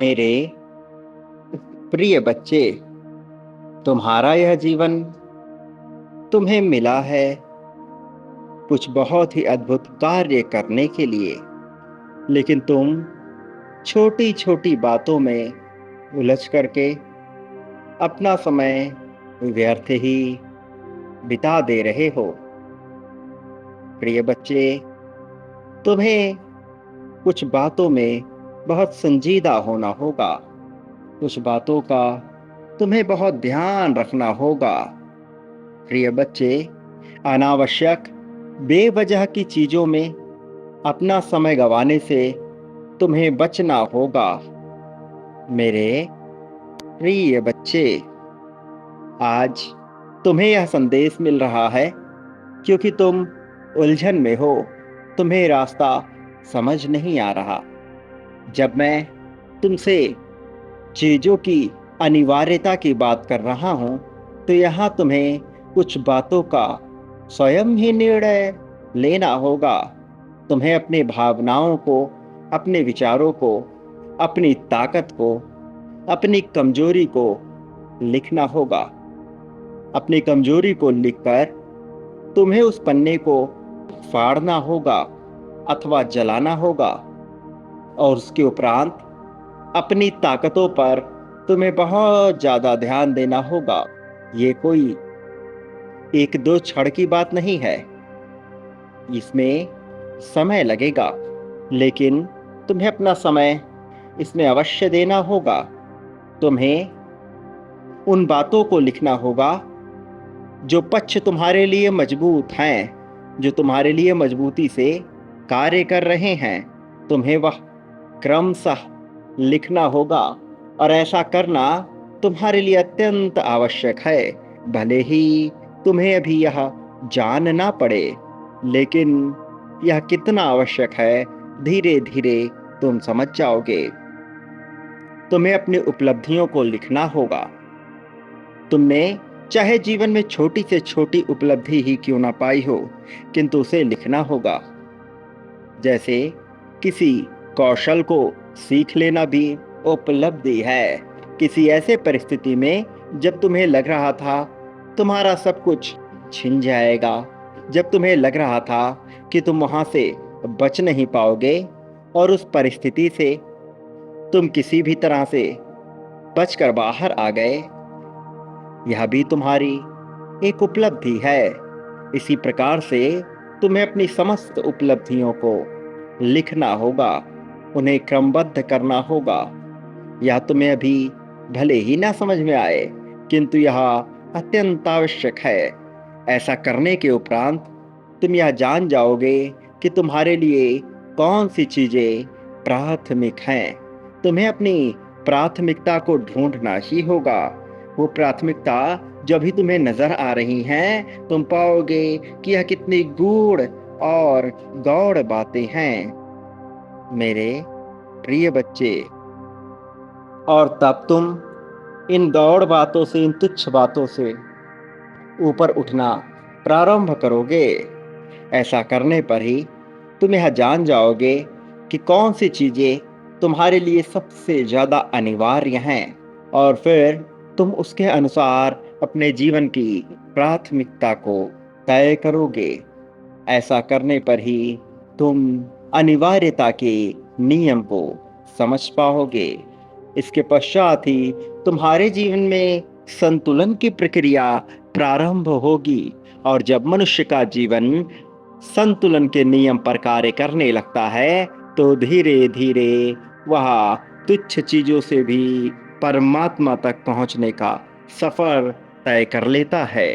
मेरे प्रिय बच्चे, तुम्हारा यह जीवन तुम्हें मिला है कुछ बहुत ही अद्भुत कार्य करने के लिए। लेकिन तुम छोटी छोटी बातों में उलझ करके अपना समय व्यर्थ ही बिता दे रहे हो। प्रिय बच्चे, तुम्हें कुछ बातों में बहुत संजीदा होना होगा। कुछ बातों का तुम्हें बहुत ध्यान रखना होगा। प्रिय बच्चे, अनावश्यक बेवजह की चीजों में अपना समय गंवाने से तुम्हें बचना होगा। मेरे प्रिय बच्चे, आज तुम्हें यह संदेश मिल रहा है क्योंकि तुम उलझन में हो, तुम्हें रास्ता समझ नहीं आ रहा। जब मैं तुमसे चीजों की अनिवार्यता की बात कर रहा हूं, तो यहाँ तुम्हें कुछ बातों का स्वयं ही निर्णय लेना होगा। तुम्हें अपनी भावनाओं को, अपने विचारों को, अपनी ताकत को, अपनी कमजोरी को लिखना होगा। अपनी कमजोरी को लिखकर तुम्हें उस पन्ने को फाड़ना होगा अथवा जलाना होगा, और उसके उपरांत अपनी ताकतों पर तुम्हें बहुत ज्यादा ध्यान देना होगा। ये कोई एक दो क्षण की बात नहीं है। इसमें समय लगेगा, लेकिन तुम्हें अपना समय इसमें अवश्य देना होगा। तुम्हें उन बातों को लिखना होगा जो पक्ष तुम्हारे लिए मजबूत हैं, जो तुम्हारे लिए मजबूती से कार्य कर रहे हैं। तुम्हें वह क्रमशः लिखना होगा, और ऐसा करना तुम्हारे लिए अत्यंत आवश्यक है। भले ही तुम्हें अभी यह जानना पड़े, लेकिन यह कितना आवश्यक है, धीरे धीरे तुम समझ जाओगे। तुम्हें अपनी उपलब्धियों को लिखना होगा। तुमने चाहे जीवन में छोटी से छोटी उपलब्धि ही क्यों ना पाई हो, किंतु उसे लिखना होगा। जैसे किसी कौशल को सीख लेना भी उपलब्धि है। किसी ऐसे परिस्थिति में जब तुम्हें लग रहा था तुम्हारा सब कुछ छिन जाएगा, जब तुम्हें लग रहा था कि तुम वहां से बच नहीं पाओगे, और उस परिस्थिति से तुम किसी भी तरह से बचकर बाहर आ गए, यह भी तुम्हारी एक उपलब्धि है। इसी प्रकार से तुम्हें अपनी समस्त उपलब्धियों को लिखना होगा, उन्हें क्रमबद्ध करना होगा। यह तुम्हें अभी भले ही ना समझ में आए, किंतु यह अत्यंत आवश्यक है। ऐसा करने के उपरांत तुम यह जान जाओगे कि तुम्हारे लिए कौन सी चीजें प्राथमिक हैं। तुम्हें अपनी प्राथमिकता को ढूंढना ही होगा। वो प्राथमिकता जो भी तुम्हें नजर आ रही हैं, तुम पाओगे कि यह कितनी गूढ़ और गौड़ बातें हैं, मेरे प्रिय बच्चे। और तब तुम इन गौड़ बातों से, इन तुच्छ बातों से ऊपर उठना प्रारंभ करोगे। ऐसा करने पर ही तुम यह जान जाओगे कि कौन सी चीजें तुम्हारे लिए सबसे ज्यादा अनिवार्य हैं, और फिर तुम उसके अनुसार अपने जीवन की प्राथमिकता को तय करोगे। ऐसा करने पर ही तुम अनिवार्यता के नियम को समझ पाओगे। इसके पश्चात ही तुम्हारे जीवन में संतुलन की प्रक्रिया प्रारंभ होगी, और जब मनुष्य का जीवन संतुलन के नियम पर कार्य करने लगता है, तो धीरे धीरे वह तुच्छ चीजों से भी परमात्मा तक पहुंचने का सफर तय कर लेता है।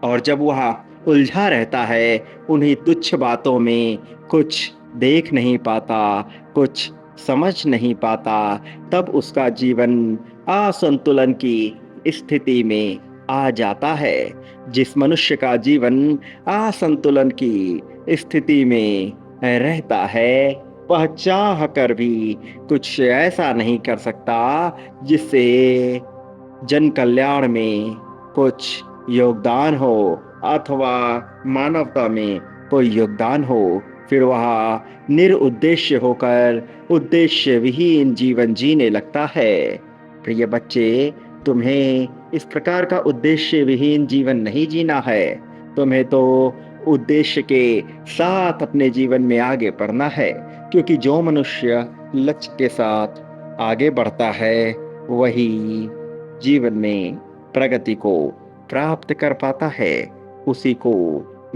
और जब वह उलझा रहता है उन्हीं तुच्छ बातों में, कुछ देख नहीं पाता, कुछ समझ नहीं पाता, तब उसका जीवन असंतुलन की स्थिति में आ जाता है। जिस मनुष्य का जीवन असंतुलन की स्थिति में रहता है, वह चाह कर भी कुछ ऐसा नहीं कर सकता जिससे जन कल्याण में कुछ योगदान हो, अथवा मानवता में कोई योगदान हो। फिर वह निरुद्देश्य होकर उद्देश्य विहीन जीवन जीने लगता है। प्रिय बच्चे, तुम्हें इस प्रकार का उद्देश्य विहीन जीवन नहीं जीना है। तुम्हें तो उद्देश्य के साथ अपने जीवन में आगे बढ़ना है, क्योंकि जो मनुष्य लक्ष्य के साथ आगे बढ़ता है वही जीवन में प्रगति को प्राप्त कर पाता है। उसी को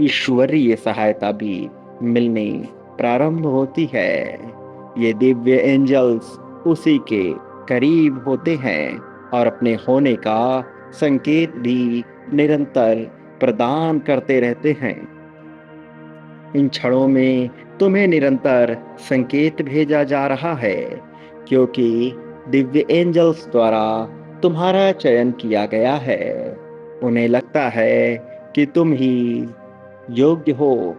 ईश्वरीय सहायता भी मिलने प्रारंभ होती है। ये दिव्य एंजल्स उसी के करीब होते हैं और अपने होने का संकेत भी निरंतर प्रदान करते रहते हैं। इन क्षणों में तुम्हें निरंतर संकेत भेजा जा रहा है, क्योंकि दिव्य एंजल्स द्वारा तुम्हारा चयन किया गया है। उन्हें लगता है कि तुम ही योग्य हो,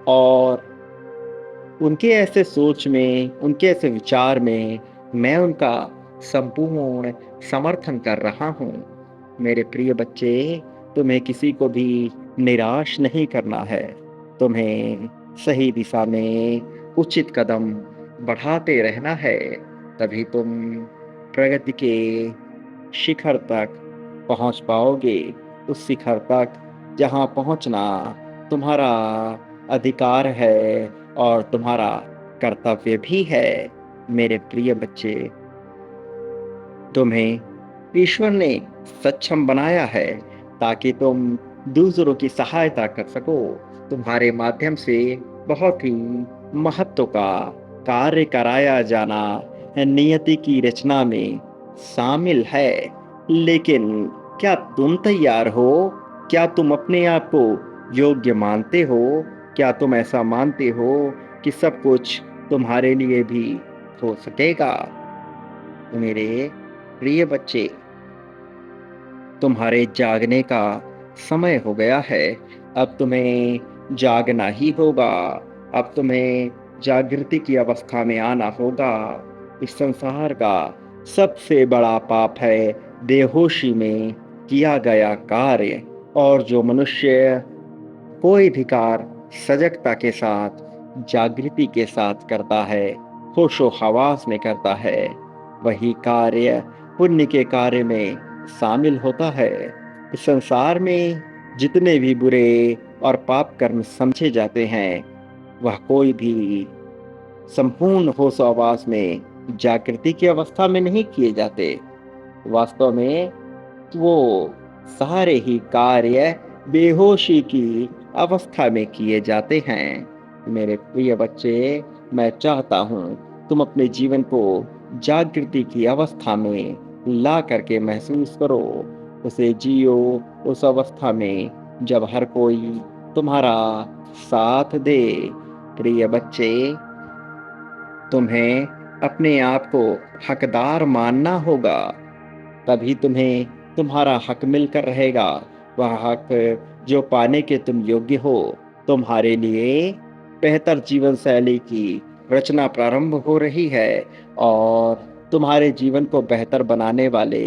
और उनके ऐसे सोच में, उनके ऐसे विचार में मैं उनका संपूर्ण समर्थन कर रहा हूँ। मेरे प्रिय बच्चे, तुम्हें किसी को भी निराश नहीं करना है। तुम्हें सही दिशा में उचित कदम बढ़ाते रहना है, तभी तुम प्रगति के शिखर तक पहुंच पाओगे। उस शिखर तक जहां पहुंचना तुम्हारा अधिकार है और तुम्हारा कर्तव्य भी है। मेरे प्रिय बच्चे, तुम्हें ईश्वर ने सक्षम बनाया है ताकि तुम दूसरों की सहायता कर सको। तुम्हारे माध्यम से बहुत ही महत्व का कार्य कराया जाना नियति की रचना में शामिल है। लेकिन क्या तुम तैयार हो? क्या तुम अपने आप को योग्य मानते हो? क्या तुम ऐसा मानते हो कि सब कुछ तुम्हारे लिए भी हो सकेगा? मेरे प्रिय बच्चे, तुम्हारे जागने का समय हो गया है। अब तुम्हें जागना ही होगा। अब तुम्हें जागृति की अवस्था में आना होगा। इस संसार का सबसे बड़ा पाप है बेहोशी में किया गया कार्य। और जो मनुष्य कोई भी कार्य सजगता के साथ, जागृति के साथ करता है, होशो हवास में करता है, वही कार्य पुण्य के कार्य में शामिल होता है। इस संसार में जितने भी बुरे और पाप कर्म समझे जाते हैं, वह कोई भी संपूर्ण होश आवास में जागृति की अवस्था में नहीं किए जाते। वास्तव में वो सारे ही कार्य बेहोशी की अवस्था में किए जाते हैं। मेरे प्रिय बच्चे, मैं चाहता हूँ तुम अपने जीवन को जागृति की अवस्था में ला करके महसूस करो, उसे जियो उस अवस्था में जब हर कोई तुम्हारा साथ दे। प्रिय बच्चे, तुम्हें अपने आप को हकदार मानना होगा, तभी तुम्हें तुम्हारा हक मिलकर रहेगा। वह हक जो पाने के तुम योग्य हो। तुम्हारे लिए बेहतर जीवन शैली की रचना प्रारंभ हो रही है, और तुम्हारे जीवन को बेहतर बनाने वाले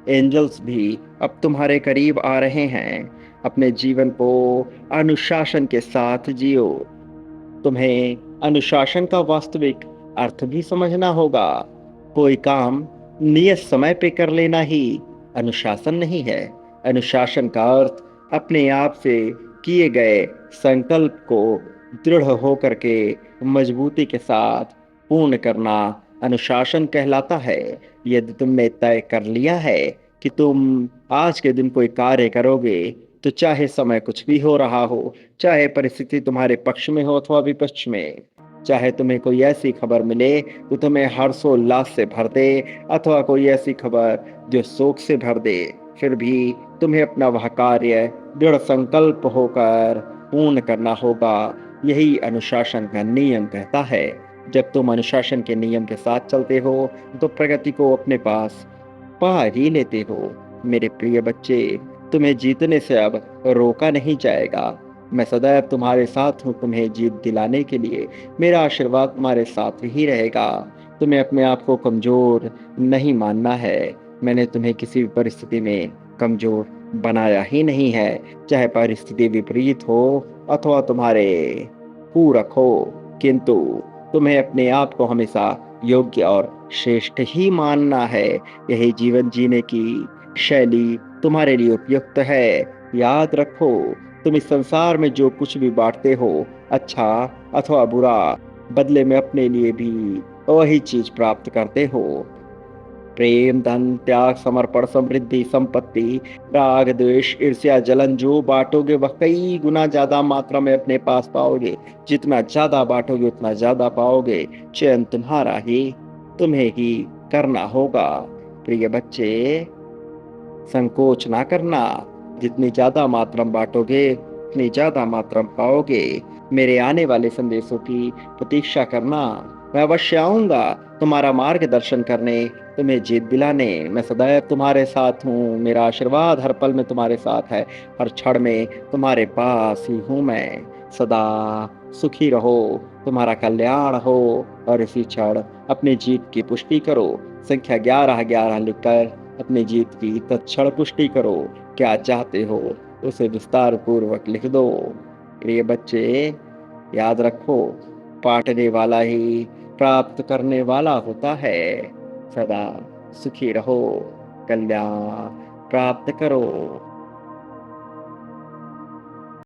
एंजल्स भी अब तुम्हारे करीब आ रहे हैं। अपने जीवन को अनुशासन के साथ जियो। तुम्हें अनुशासन का वास्तविक अर्थ भी समझना होगा। कोई काम नियत समय पे कर लेना ही अनुशासन नहीं है। अनुशासन का अर्थ अपने आप से किए गए संकल्प को दृढ़ होकर के मजबूती के साथ पूर्ण करना अनुशासन कहलाता है। यदि तुमने तय कर लिया है कि तुम आज के दिन कोई कार्य करोगे, तो चाहे समय कुछ भी हो रहा हो, चाहे परिस्थिति तुम्हारे पक्ष में हो अथवा विपक्ष में, चाहे तुम्हें कोई ऐसी खबर मिले तो तुम्हें हर्षोल्लास से भर दे, अथवा कोई ऐसी खबर जो शोक से भर दे, फिर भी तुम्हें अपना वह कार्य दृढ़ संकल्प होकर पूर्ण करना होगा। यही अनुशासन का नियम कहता है। जब तुम अनुशासन के नियम के साथ चलते हो तो प्रगति को अपने पास पा ही लेते हो। मेरे प्रिय बच्चे, तुम्हें जीतने से अब रोका नहीं जाएगा। मैं सदैव तुम्हारे साथ हूँ। तुम्हें जीत दिलाने के लिए मेरा आशीर्वाद तुम्हारे साथ ही रहेगा। तुम्हें अपने आप को कमजोर नहीं मानना है। मैंने तुम्हें किसी भी परिस्थिति में कमजोर बनाया ही नहीं है, चाहे परिस्थिति विपरीत हो अथवा तुम्हारे पूरक हो। किंतु तुम्हें अपने आप को हमेशा योग्य और श्रेष्ठ ही मानना है। यही जीवन जीने की शैली तुम्हारे लिए उपयुक्त है। याद रखो, तुम इस संसार में जो कुछ भी बांटते हो, अच्छा अथवा बुरा, बदले में अपने लिए भी वही चीज प्राप्त करते हो। प्रेम, धन, त्याग, समर्पण, समृद्धि, संपत्ति, राग, द्वेष, ईर्ष्या, जलन जो बांटोगे वह कई गुना ज्यादा मात्रा में अपने पास पाओगे। जितना ज्यादा बांटोगे उतना ज्यादा पाओगे। चयन तुम्हारा ही, तुम्हें ही करना होगा। प्रिय बच्चे, संकोच ना करना। जितनी ज्यादा मात्रा में बांटोगे उतनी ज्यादा मात्रा में पाओगे। मेरे आने वाले संदेशों की प्रतीक्षा करना। मैं अवश्य आऊंगा तुम्हारा मार्गदर्शन करने, तुम्हें जीत दिलाने। मैं सदैव तुम्हारे साथ हूँ। मेरा आशीर्वाद हर पल में तुम्हारे साथ है। हर क्षण में तुम्हारे पास ही हूँ मैं। सदा सुखी रहो, तुम्हारा कल्याण हो, और इसी क्षण अपनी जीत की पुष्टि करो। संख्या 1111 लिखकर अपनी जीत की तत्क्षण पुष्टि करो। क्या चाहते हो उसे विस्तार पूर्वक लिख दो। प्रिय बच्चे, याद रखो, बांटने वाला ही प्राप्त करने वाला होता है। सदा सुखी रहो, कल्याण प्राप्त करो।